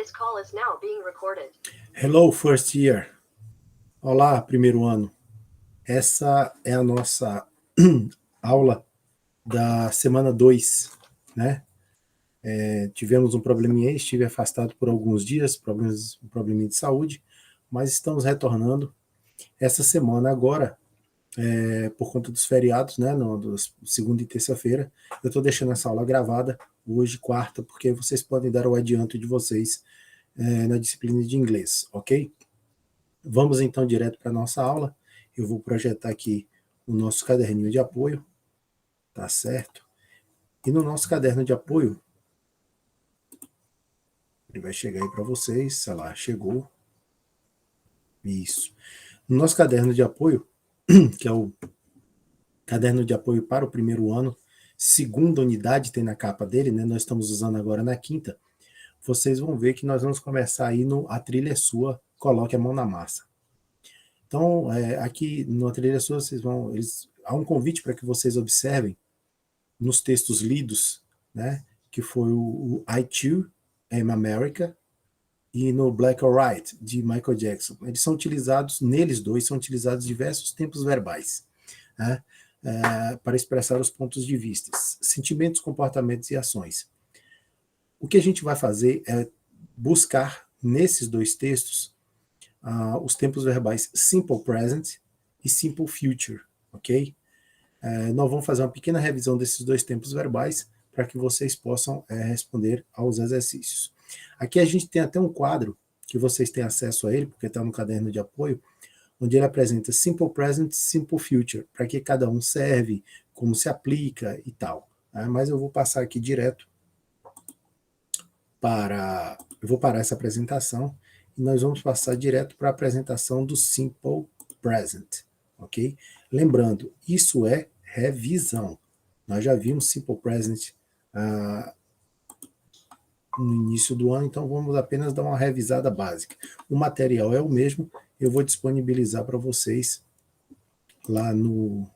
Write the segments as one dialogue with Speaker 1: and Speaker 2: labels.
Speaker 1: This call is now being recorded.
Speaker 2: Hello, first year. Olá, primeiro ano. Essa é a nossa aula da semana 2, né? Tivemos um probleminha aí, estive afastado por alguns dias, um probleminha de saúde, mas estamos retornando essa semana agora, por conta dos feriados, né? Segunda e terça-feira. Eu estou deixando essa aula gravada hoje, quarta, porque vocês podem dar o adianto de vocês na disciplina de inglês, ok? Vamos então direto para a nossa aula. Eu vou projetar aqui o nosso caderninho de apoio, tá certo? E no nosso caderno de apoio, ele vai chegar aí para vocês, sei lá, chegou. Isso. No nosso caderno de apoio, que é o caderno de apoio para o primeiro ano, segunda unidade tem na capa dele, né? Nós estamos usando agora na quinta. Vocês vão ver que nós vamos começar aí no A Trilha é Sua, coloque a mão na massa. Então, aqui no Trilha é Sua, há um convite para que vocês observem nos textos lidos, né, que foi o I Too Am America e no Black or White, de Michael Jackson. Neles dois, são utilizados diversos tempos verbais, né, para expressar os pontos de vista, sentimentos, comportamentos e ações. O que a gente vai fazer é buscar nesses dois textos os tempos verbais Simple Present e Simple Future, ok? Nós vamos fazer uma pequena revisão desses dois tempos verbais para que vocês possam responder aos exercícios. Aqui a gente tem até um quadro que vocês têm acesso a ele, porque está no caderno de apoio, onde ele apresenta Simple Present e Simple Future, para que cada um serve, como se aplica e tal. Mas eu vou passar aqui direto eu vou parar essa apresentação e nós vamos passar direto para a apresentação do Simple Present, ok? Lembrando, isso é revisão. Nós já vimos Simple Present no início do ano, então vamos apenas dar uma revisada básica. O material é o mesmo, eu vou disponibilizar para vocês lá no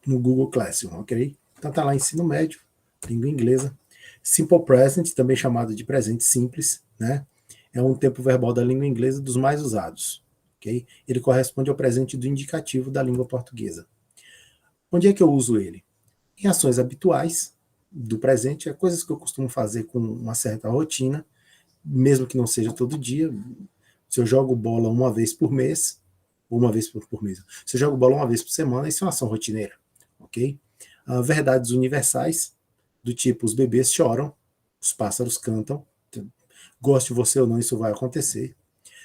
Speaker 2: Google Classroom, ok? Então tá lá, ensino médio, língua inglesa. Simple Present, também chamado de presente simples, né? É um tempo verbal da língua inglesa dos mais usados, ok? Ele corresponde ao presente do indicativo da língua portuguesa. Onde é que eu uso ele? Em ações habituais do presente, coisas que eu costumo fazer com uma certa rotina, mesmo que não seja todo dia. Se eu jogo bola uma vez por mês, ou uma vez por mês, se eu jogo bola uma vez por semana, isso é uma ação rotineira, ok? Verdades universais, do tipo, os bebês choram, os pássaros cantam, goste você ou não, isso vai acontecer.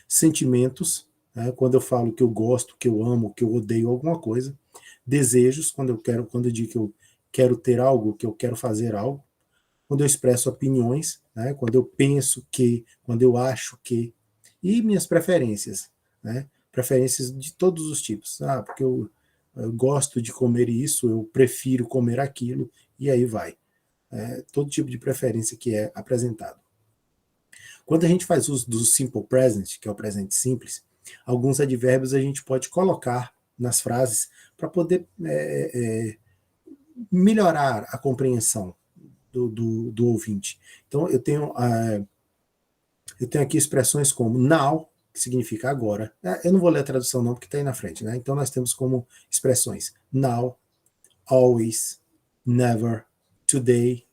Speaker 2: Sentimentos, quando eu falo que eu gosto, que eu amo, que eu odeio alguma coisa. Desejos, quando eu digo que eu quero ter algo, que eu quero fazer algo. Quando eu expresso opiniões, né, quando eu penso que, quando eu acho que. E minhas preferências, né, preferências de todos os tipos. Porque eu gosto de comer isso, eu prefiro comer aquilo, e aí vai. Todo tipo de preferência que é apresentado. Quando a gente faz uso do Simple Present, que é o presente simples, alguns advérbios a gente pode colocar nas frases para poder melhorar a compreensão do ouvinte. Então, eu tenho aqui expressões como now, que significa agora. Eu não vou ler a tradução não, porque está aí na frente, né? Então, nós temos como expressões now, always, never, today,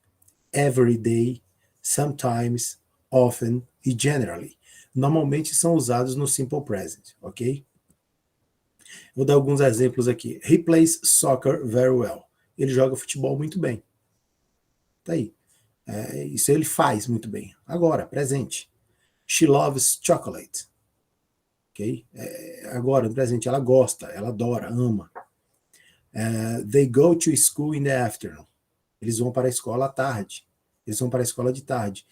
Speaker 2: every day, sometimes, often e generally. Normalmente são usados no Simple Present, ok? Vou dar alguns exemplos aqui. He plays soccer very well. Ele joga futebol muito bem. Tá aí. Isso ele faz muito bem. Agora, presente. She loves chocolate. Ok? Agora, no presente, ela gosta, ela adora, ama. They go to school in the afternoon. Eles vão para a escola à tarde. Eles vão para a escola de tarde.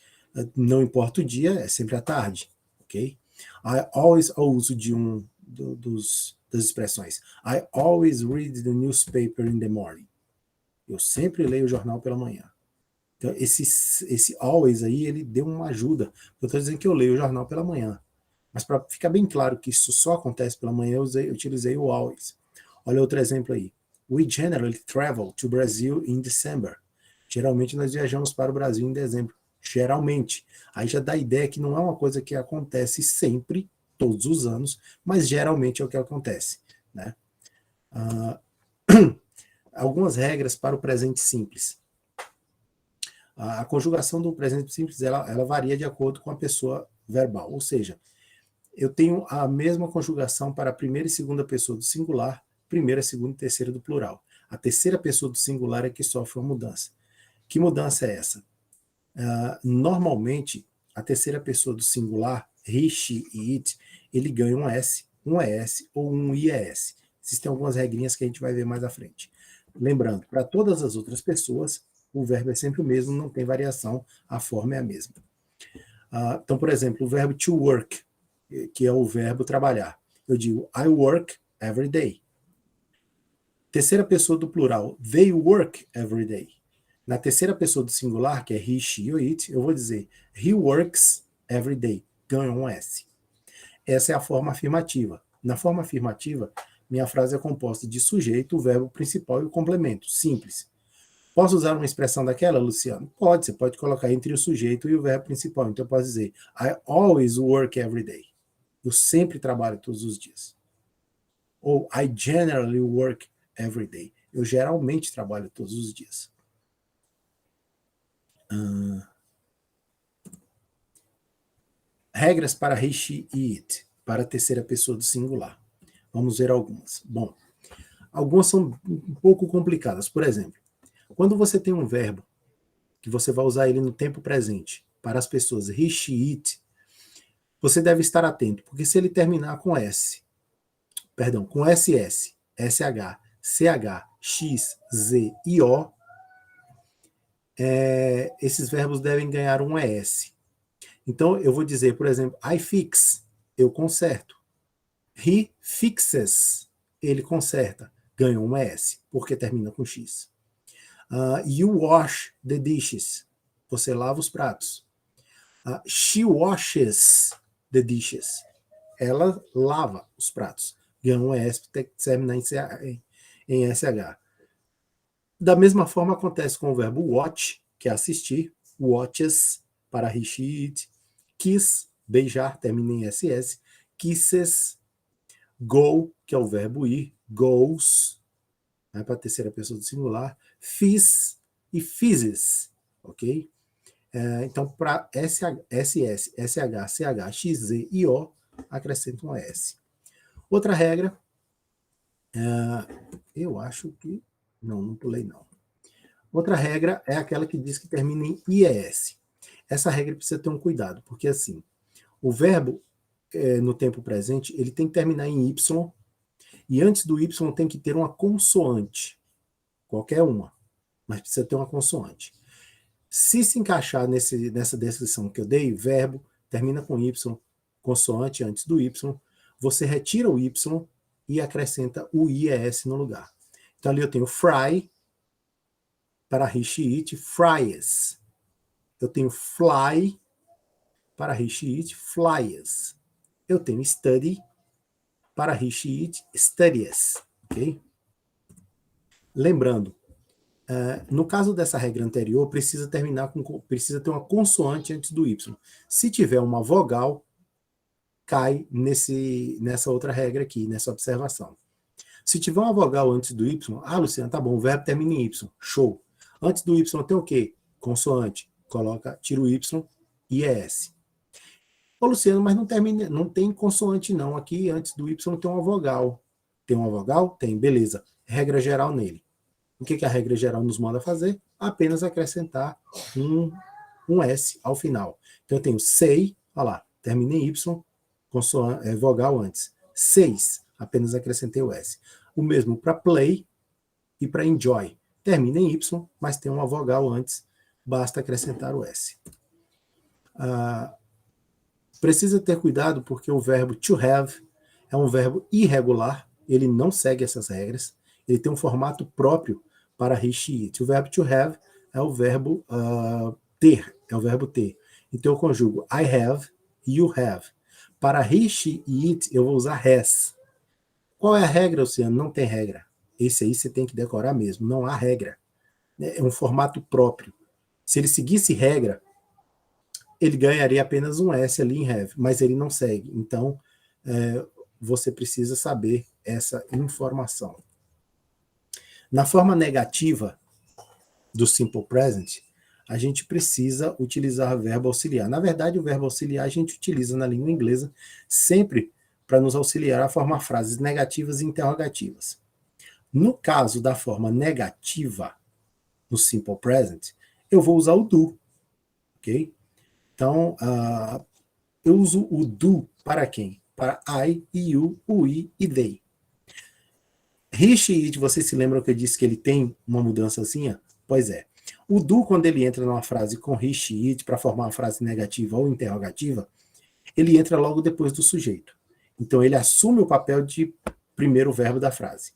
Speaker 2: Não importa o dia, é sempre à tarde. Ok? I always uso das expressões. I always read the newspaper in the morning. Eu sempre leio o jornal pela manhã. Então, esse always aí, ele deu uma ajuda. Eu estou dizendo que eu leio o jornal pela manhã. Mas para ficar bem claro que isso só acontece pela manhã, eu utilizei o always. Olha outro exemplo aí. We generally travel to Brazil in December. Geralmente nós viajamos para o Brasil em dezembro. Geralmente. Aí já dá a ideia que não é uma coisa que acontece sempre, todos os anos, mas geralmente é o que acontece, né? Algumas regras para o presente simples. A conjugação do presente simples ela varia de acordo com a pessoa verbal, ou seja, eu tenho a mesma conjugação para a primeira e segunda pessoa do singular, primeira, segunda e terceira do plural. A terceira pessoa do singular é que sofre uma mudança. Que mudança é essa? Normalmente, a terceira pessoa do singular, he, she e it, ele ganha um S, um ES ou um IES. Existem algumas regrinhas que a gente vai ver mais à frente. Lembrando, para todas as outras pessoas, o verbo é sempre o mesmo, não tem variação, a forma é a mesma. Então, por exemplo, o verbo to work, que é o verbo trabalhar. Eu digo, I work every day. Terceira pessoa do plural, they work every day. Na terceira pessoa do singular, que é he, she ou it, eu vou dizer, he works every day. Ganha um S. Essa é a forma afirmativa. Na forma afirmativa, minha frase é composta de sujeito, o verbo principal e o complemento. Simples. Posso usar uma expressão daquela, Luciano? Pode, você pode colocar entre o sujeito e o verbo principal. Então eu posso dizer, I always work every day. Eu sempre trabalho todos os dias. Ou I generally work every day. Eu geralmente trabalho todos os dias. Regras para he, she e it, para a terceira pessoa do singular. Vamos ver algumas. Bom, algumas são um pouco complicadas. Por exemplo, quando você tem um verbo que você vai usar ele no tempo presente para as pessoas he, she, it, você deve estar atento, porque se ele terminar com S, com SS, SH, CH, X, Z e O, esses verbos devem ganhar um ES. Então, eu vou dizer, por exemplo, I fix, eu conserto. He fixes, ele conserta, ganha um ES, porque termina com X. You wash the dishes, você lava os pratos. She washes the dishes, ela lava os pratos. Ganha um ES, tem que terminar em SH. Da mesma forma acontece com o verbo watch, que é assistir, watches, para he, she, it. Kiss, beijar, termina em SS. Kisses, go, que é o verbo ir, goes, né, para a terceira pessoa do singular. Fiz e fizzes, ok? Então, para SS, SH, CH, XZ e O, acrescenta um S. Outra regra, eu acho que... Não pulei não. Outra regra é aquela que diz que termina em IES. Essa regra precisa ter um cuidado, porque assim, o verbo no tempo presente, ele tem que terminar em Y, e antes do Y tem que ter uma consoante, qualquer uma, mas precisa ter uma consoante. Se encaixar nessa descrição que eu dei, verbo termina com Y, consoante antes do Y, você retira o Y e acrescenta o IES no lugar. Então ali eu tenho fry, para he, she, it, fries. Eu tenho fly, para he, she, it, flies. Eu tenho study, para he, she, it, studies. Ok? Lembrando, no caso dessa regra anterior, precisa ter uma consoante antes do Y. Se tiver uma vogal, cai nessa outra regra aqui, nessa observação. Se tiver uma vogal antes do Y, Luciano, tá bom, o verbo termina em Y, show. Antes do Y tem o quê? Consoante. Tira o Y e é S. Ô, Luciano, mas não tem consoante não. Aqui antes do Y tem uma vogal. Tem uma vogal? Tem, beleza. Regra geral nele. O que a regra geral nos manda fazer? Apenas acrescentar um S ao final. Então eu tenho say, olha lá, termina em Y, vogal antes. Seis, apenas acrescentei o S. O mesmo para play e para enjoy. Termina em Y, mas tem uma vogal antes, basta acrescentar o S. Precisa ter cuidado porque o verbo to have é um verbo irregular, ele não segue essas regras, ele tem um formato próprio para he, she, it. O verbo to have é o verbo ter, é o verbo ter. Então eu conjugo I have, you have. Para he, she e it eu vou usar has. Qual é a regra, Luciano? Não tem regra. Esse aí você tem que decorar mesmo, não há regra. É um formato próprio. Se ele seguisse regra, ele ganharia apenas um S ali em have, mas ele não segue. Então, você precisa saber essa informação. Na forma negativa do Simple Present, a gente precisa utilizar o verbo auxiliar. Na verdade, o verbo auxiliar a gente utiliza na língua inglesa sempre para nos auxiliar a formar frases negativas e interrogativas. No caso da forma negativa, no Simple Present, eu vou usar o do, ok? Então, eu uso o do para quem? Para I, you, we e they. He, she, it, vocês se lembram que eu disse que ele tem uma mudançazinha? Pois é. O do, quando ele entra numa frase com he, she, it, para formar uma frase negativa ou interrogativa, ele entra logo depois do sujeito. Então, ele assume o papel de primeiro verbo da frase.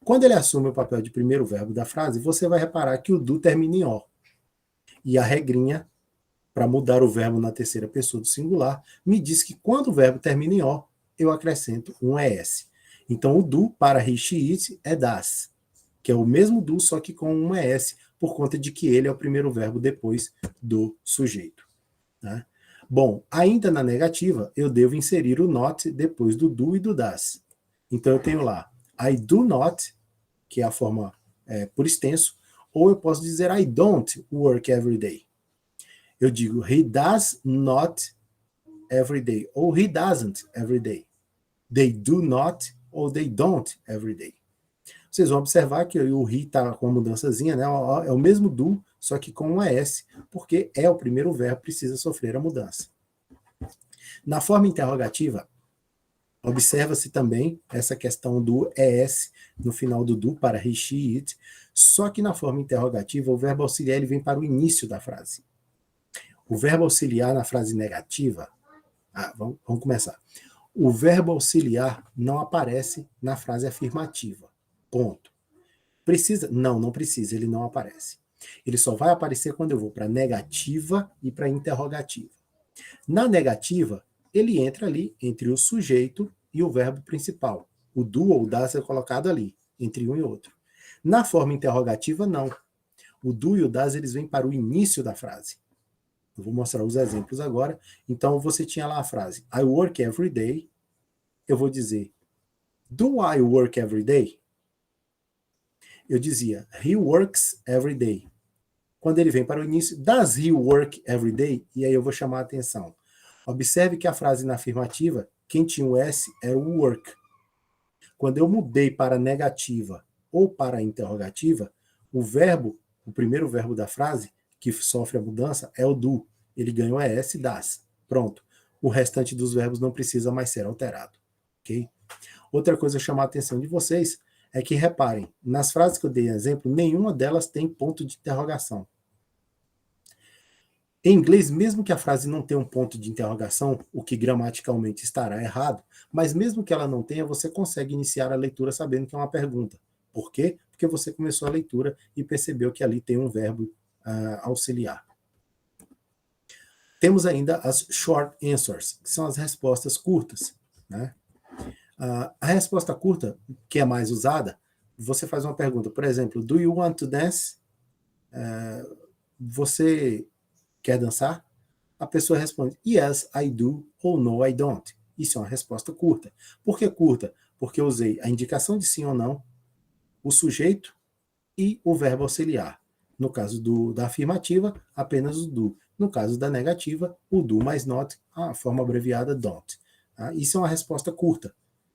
Speaker 2: Quando ele assume o papel de primeiro verbo da frase, você vai reparar que o do termina em O. E a regrinha, para mudar o verbo na terceira pessoa do singular, me diz que quando o verbo termina em O, eu acrescento um ES. Então, o do para he, she, it é das, que é o mesmo do, só que com um ES, por conta de que ele é o primeiro verbo depois do sujeito. Tá? Bom, ainda na negativa, eu devo inserir o not depois do do e do das. Então, eu tenho lá I do not, que é a forma por extenso, ou eu posso dizer I don't work every day. Eu digo he does not every day, ou he doesn't every day. They do not, ou they don't every day. Vocês vão observar que o he está com uma mudançazinha, né? É o mesmo do, só que com um ES, porque é o primeiro verbo, precisa sofrer a mudança. Na forma interrogativa, observa-se também essa questão do ES no final do do para he, she, it, só que na forma interrogativa, o verbo auxiliar ele vem para o início da frase. O verbo auxiliar na frase negativa, vamos começar. O verbo auxiliar não aparece na frase afirmativa. Ponto. Precisa? Não, não precisa, ele não aparece. Ele só vai aparecer quando eu vou para negativa e para interrogativa. Na negativa, ele entra ali entre o sujeito e o verbo principal. O do ou das é colocado ali, entre um e outro. Na forma interrogativa, não. O do e o das, eles vêm para o início da frase. Eu vou mostrar os exemplos agora. Então, você tinha lá a frase I work every day. Eu vou dizer do I work every day? Eu dizia he works every day. Quando ele vem para o início, does he work every day? E aí eu vou chamar a atenção. Observe que a frase na afirmativa, quem tinha o S era o work. Quando eu mudei para negativa ou para interrogativa, o verbo, o primeiro verbo da frase, que sofre a mudança, é o do. Ele ganha o ES, das. Pronto. O restante dos verbos não precisa mais ser alterado. Ok? Outra coisa a chamar a atenção de vocês é que, reparem, nas frases que eu dei exemplo, nenhuma delas tem ponto de interrogação. Em inglês, mesmo que a frase não tenha um ponto de interrogação, o que gramaticalmente estará errado, mas mesmo que ela não tenha, você consegue iniciar a leitura sabendo que é uma pergunta. Por quê? Porque você começou a leitura e percebeu que ali tem um verbo auxiliar. Temos ainda as short answers, que são as respostas curtas, né? A resposta curta, que é mais usada, você faz uma pergunta, por exemplo, do you want to dance? Você quer dançar? A pessoa responde, yes, I do, ou no, I don't. Isso é uma resposta curta. Por que curta? Porque eu usei a indicação de sim ou não, o sujeito e o verbo auxiliar. No caso da afirmativa, apenas o do. No caso da negativa, o do mais not, a forma abreviada don't. Isso é uma resposta curta,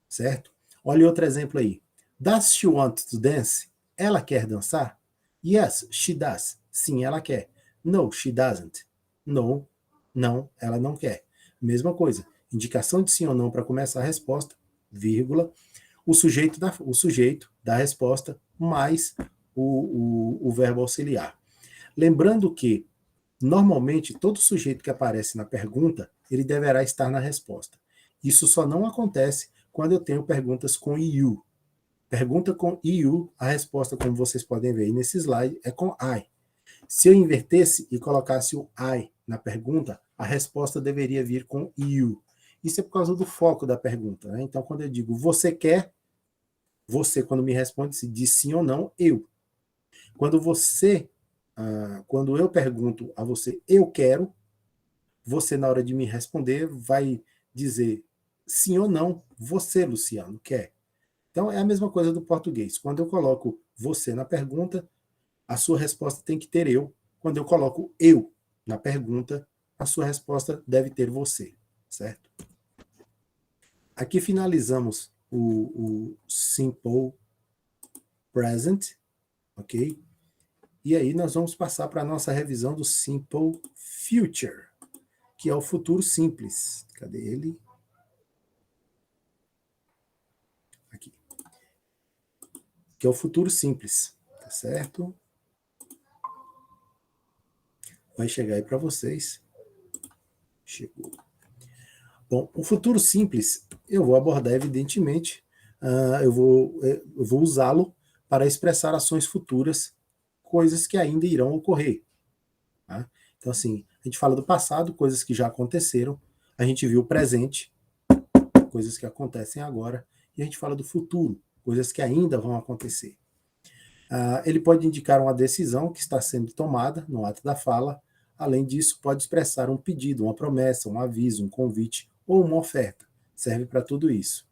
Speaker 2: certo? Olha outro exemplo aí. Does she want to dance? Ela quer dançar? Yes, she does. Sim, ela quer. No, she doesn't. No, não, ela não quer. Mesma coisa. Indicação de sim ou não para começar a resposta, vírgula, o sujeito da resposta mais o verbo auxiliar. Lembrando que, normalmente, todo sujeito que aparece na pergunta, ele deverá estar na resposta. Isso só não acontece quando eu tenho perguntas com you. Pergunta com you, a resposta, como vocês podem ver aí nesse slide, é com I. Se eu invertesse e colocasse o I na pergunta, a resposta deveria vir com you. Isso é por causa do foco da pergunta, né? Então, quando eu digo você quer, você, quando me responde, se diz sim ou não, eu. Quando eu pergunto a você, eu quero, você, na hora de me responder, vai dizer sim ou não, você, Luciano, quer. Então, é a mesma coisa do português. Quando eu coloco você na pergunta, a sua resposta tem que ter eu. Quando eu coloco eu na pergunta, a sua resposta deve ter você, certo? Aqui finalizamos o Simple Present, ok? E aí nós vamos passar para a nossa revisão do Simple Future, que é o futuro simples. Cadê ele? Aqui. Que é o futuro simples, tá certo? Vai chegar aí para vocês. Chegou. Bom, o futuro simples, eu vou abordar, evidentemente, eu vou usá-lo para expressar ações futuras, coisas que ainda irão ocorrer. Tá? Então, assim, a gente fala do passado, coisas que já aconteceram, a gente viu o presente, coisas que acontecem agora, e a gente fala do futuro, coisas que ainda vão acontecer. Ele pode indicar uma decisão que está sendo tomada no ato da fala. Além disso, pode expressar um pedido, uma promessa, um aviso, um convite ou uma oferta. Serve para tudo isso.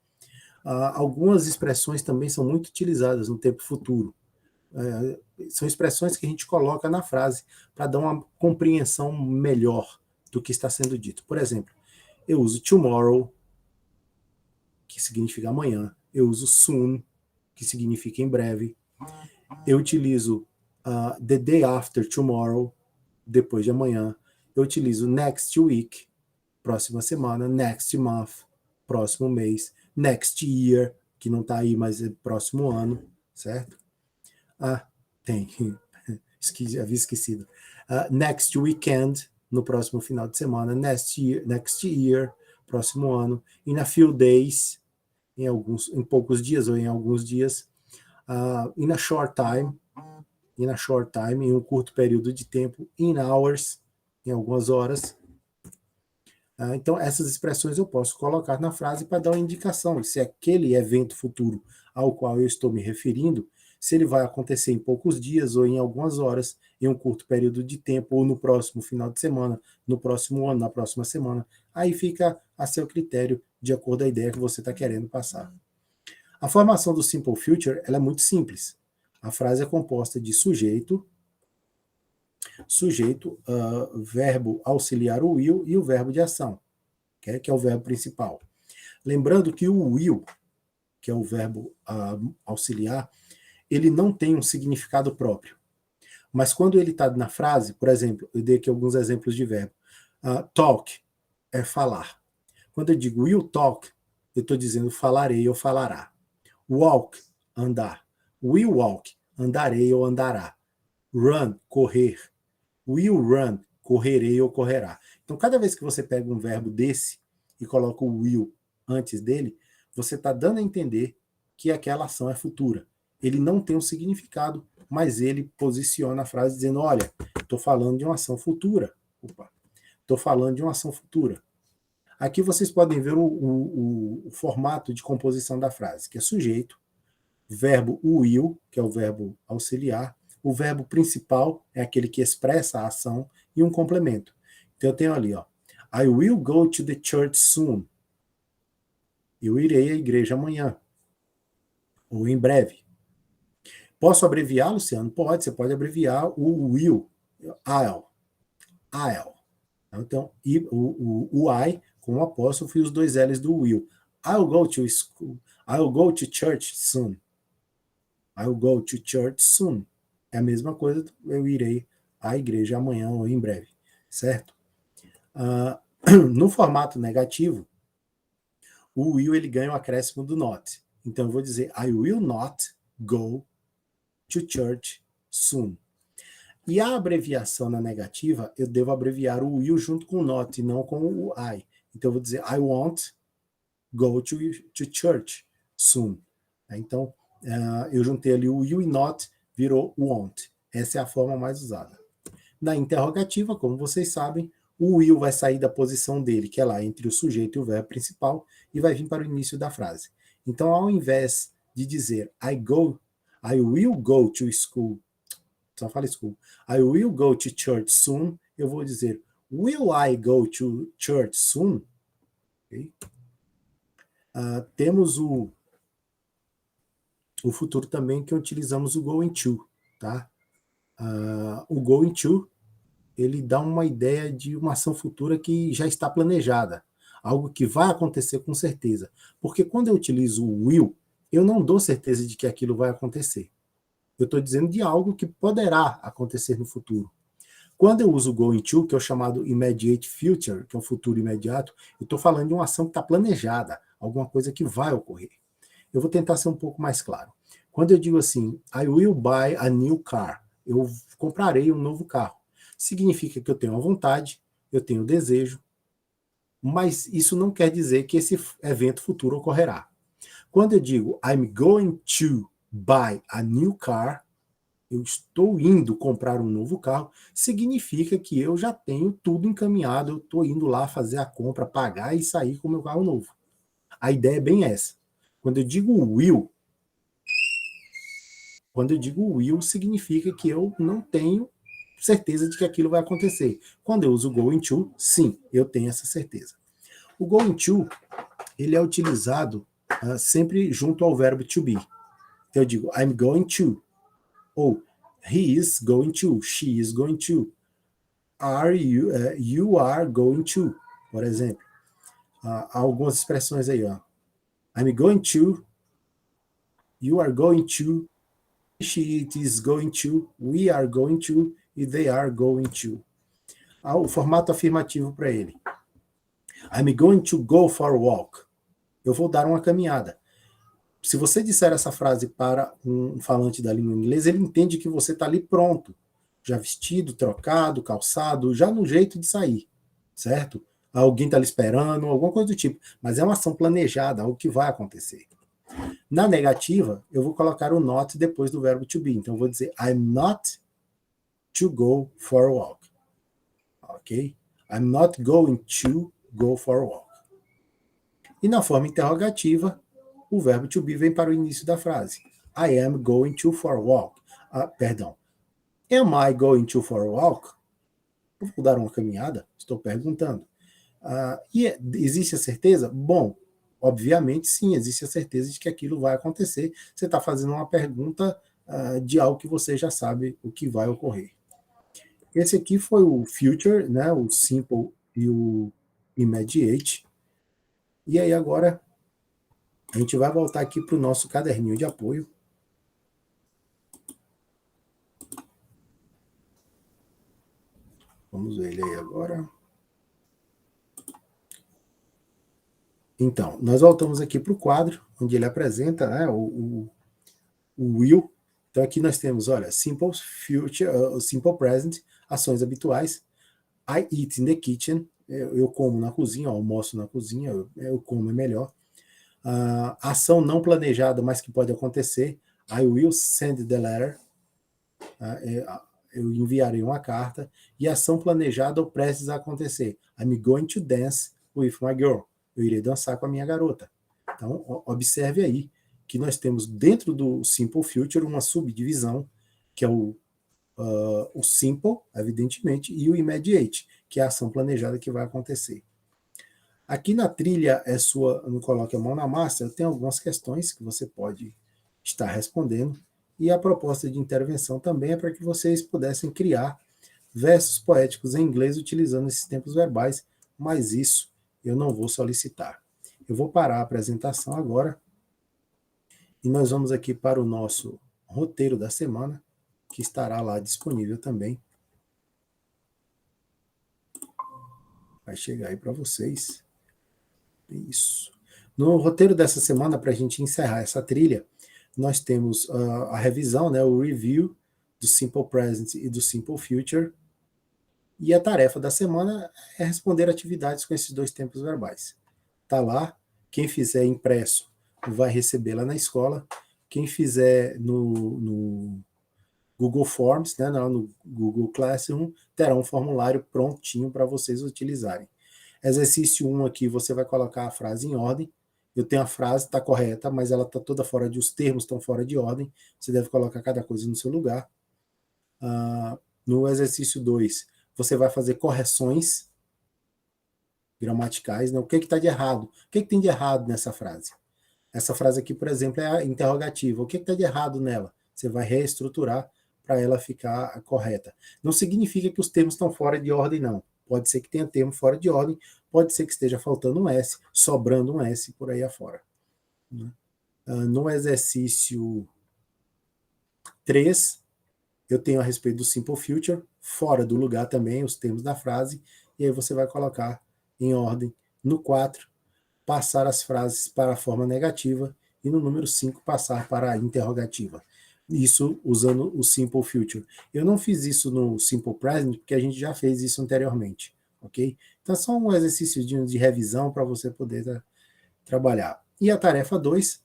Speaker 2: Algumas expressões também são muito utilizadas no tempo futuro. São expressões que a gente coloca na frase para dar uma compreensão melhor do que está sendo dito. Por exemplo, eu uso tomorrow, que significa amanhã. Eu uso soon, que significa em breve. Eu utilizo the day after tomorrow, depois de amanhã. Eu utilizo next week, próxima semana. Next month, próximo mês. Next year, que não está aí, mas é próximo ano, certo? Tem. Havia esquecido. Next weekend, no próximo final de semana. Next year, próximo ano. In a few days, em poucos dias ou em alguns dias. In a short time, em um curto período de tempo. In hours, em algumas horas. Então, essas expressões eu posso colocar na frase para dar uma indicação se aquele evento futuro ao qual eu estou me referindo, se ele vai acontecer em poucos dias ou em algumas horas, em um curto período de tempo, ou no próximo final de semana, no próximo ano, na próxima semana. Aí fica a seu critério, de acordo com a ideia que você está querendo passar. A formação do Simple Future ela é muito simples. A frase é composta de sujeito, verbo auxiliar o will e o verbo de ação, que é o verbo principal. Lembrando que o will, que é o verbo auxiliar, ele não tem um significado próprio. Mas quando ele está na frase, por exemplo, eu dei aqui alguns exemplos de verbo. Talk é falar. Quando eu digo will talk, eu estou dizendo falarei ou falará. Walk, andar. Will walk, andarei ou andará. Run, correr. Will run, correrei ou correrá. Então, cada vez que você pega um verbo desse e coloca o will antes dele, você está dando a entender que aquela ação é futura. Ele não tem um significado, mas ele posiciona a frase dizendo, olha, estou falando de uma ação futura. Estou falando de uma ação futura. Aqui vocês podem ver o formato de composição da frase, que é sujeito, verbo will, que é o verbo auxiliar, o verbo principal é aquele que expressa a ação, e um complemento. Então eu tenho ali, ó, I will go to the church soon. Eu irei à igreja amanhã. Ou em breve. Posso abreviar, Luciano? Pode, você pode abreviar o will. I'll. Então, o I com o apóstrofo e os dois L's do will. I'll go to school. I'll go to church soon. I'll go to church soon. É a mesma coisa, eu irei à igreja amanhã ou em breve, certo? No formato negativo, o will ele ganha o acréscimo do not. Então eu vou dizer I will not go to church soon. E a abreviação na negativa, eu devo abreviar o will junto com o not e não com o I. Então eu vou dizer I won't go to church soon. Então eu juntei ali o will e not, virou won't. Essa é a forma mais usada. Na interrogativa, como vocês sabem, o will vai sair da posição dele, que é lá entre o sujeito e o verbo principal, e vai vir para o início da frase. Então, ao invés de dizer I will go to school, só fala school, I will go to church soon, eu vou dizer Will I go to church soon? Okay. Temos o futuro também que utilizamos o going to, tá? O going to, ele dá uma ideia de uma ação futura que já está planejada, algo que vai acontecer com certeza. Porque quando eu utilizo o will, eu não dou certeza de que aquilo vai acontecer. Eu estou dizendo de algo que poderá acontecer no futuro. Quando eu uso o going to, que é o chamado immediate future, que é o futuro imediato, eu estou falando de uma ação que está planejada, alguma coisa que vai ocorrer. Eu vou tentar ser um pouco mais claro. Quando eu digo assim, I will buy a new car, eu comprarei um novo carro. Significa que eu tenho a vontade, eu tenho o desejo, mas isso não quer dizer que esse evento futuro ocorrerá. Quando eu digo I'm going to buy a new car, eu estou indo comprar um novo carro, significa que eu já tenho tudo encaminhado, eu estou indo lá fazer a compra, pagar e sair com o meu carro novo. A ideia é bem essa. Quando eu digo will, significa que eu não tenho certeza de que aquilo vai acontecer. Quando eu uso going to, sim, eu tenho essa certeza. O going to, ele é utilizado sempre junto ao verbo to be. Então eu digo, I'm going to, ou he is going to, she is going to, you are going to, por exemplo. Há algumas expressões aí, ó. I'm going to, you are going to, she is going to, we are going to, e they are going to. O formato afirmativo para ele. I'm going to go for a walk. Eu vou dar uma caminhada. Se você disser essa frase para um falante da língua inglesa, ele entende que você está ali pronto, já vestido, trocado, calçado, já no jeito de sair, certo? Alguém está ali esperando, alguma coisa do tipo. Mas é uma ação planejada, algo que vai acontecer. Na negativa, eu vou colocar o not depois do verbo to be. Então, eu vou dizer I'm not to go for a walk. Ok? I'm not going to go for a walk. E na forma interrogativa, o verbo to be vem para o início da frase. I am going to for a walk. Am I going to for a walk? Eu vou dar uma caminhada? Estou perguntando. Existe a certeza? Bom, obviamente sim, existe a certeza de que aquilo vai acontecer. Você está fazendo uma pergunta de algo que você já sabe o que vai ocorrer. Esse aqui foi o future, né, o simple e o immediate. E aí agora a gente vai voltar aqui para o nosso caderninho de apoio. Vamos ver ele aí agora. Então, nós voltamos aqui para o quadro, onde ele apresenta, né, o will. Então aqui nós temos, olha, simple future, simple present, ações habituais. I eat in the kitchen, eu como na cozinha, almoço na cozinha, eu como é melhor. Ação não planejada, mas que pode acontecer. I will send the letter. Eu enviarei uma carta. E ação planejada ou prestes a acontecer. I'm going to dance with my girl. Eu irei dançar com a minha garota. Então, observe aí que nós temos dentro do Simple Future uma subdivisão, que é o Simple, evidentemente, e o Immediate, que é a ação planejada que vai acontecer. Aqui na trilha não coloque a mão na massa, tem algumas questões que você pode estar respondendo, e a proposta de intervenção também é para que vocês pudessem criar versos poéticos em inglês utilizando esses tempos verbais, mas isso eu não vou solicitar. Eu vou parar a apresentação agora, e nós vamos aqui para o nosso roteiro da semana, que estará lá disponível também. Vai chegar aí para vocês. Isso. No roteiro dessa semana, para a gente encerrar essa trilha, nós temos a revisão, né, o review do Simple Present e do Simple Future. E a tarefa da semana é responder atividades com esses dois tempos verbais. Está lá. Quem fizer impresso vai receber lá na escola. Quem fizer no Google Forms, né, no Google Classroom, terá um formulário prontinho para vocês utilizarem. Exercício 1 aqui, você vai colocar a frase em ordem. Eu tenho a frase, está correta, mas ela está toda fora os termos estão fora de ordem. Você deve colocar cada coisa no seu lugar. No exercício 2, você vai fazer correções gramaticais, né? O que está de errado? O que tem de errado nessa frase? Essa frase aqui, por exemplo, é a interrogativa. O que está de errado nela? Você vai reestruturar para ela ficar correta. Não significa que os termos estão fora de ordem, não. Pode ser que tenha termo fora de ordem, pode ser que esteja faltando um S, sobrando um S por aí afora. No exercício 3, eu tenho a respeito do Simple Future, fora do lugar também, os termos da frase, e aí você vai colocar em ordem. No 4, passar as frases para a forma negativa, e no número 5, passar para a interrogativa. Isso usando o Simple Future. Eu não fiz isso no Simple Present, porque a gente já fez isso anteriormente, ok? Então, é só um exercício de revisão para você poder trabalhar. E a tarefa 2,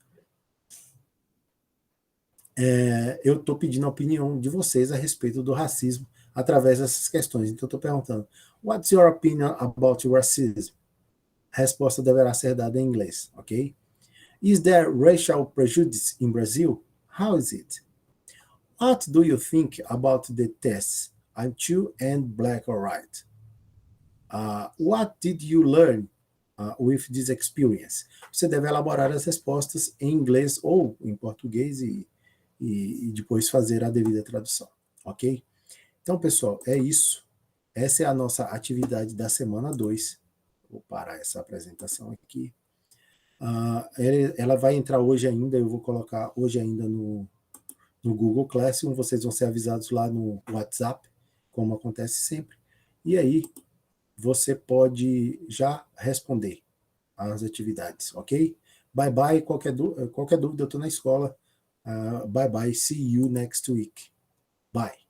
Speaker 2: eu estou pedindo a opinião de vocês a respeito do racismo através dessas questões. Então, eu estou perguntando, what's your opinion about racism? A resposta deverá ser dada em inglês, ok? Is there racial prejudice in Brazil? How is it? What do you think about the tests? I'm too and black or white. What did you learn with this experience? Você deve elaborar as respostas em inglês ou em português e depois fazer a devida tradução, ok? Então, pessoal, é isso. Essa é a nossa atividade da semana 2. Vou parar essa apresentação aqui. Ela vai entrar hoje ainda, eu vou colocar hoje ainda no Google Classroom, vocês vão ser avisados lá no WhatsApp, como acontece sempre. E aí, você pode já responder às atividades, ok? Bye bye, qualquer dúvida eu estou na escola. Bye bye, see you next week. Bye.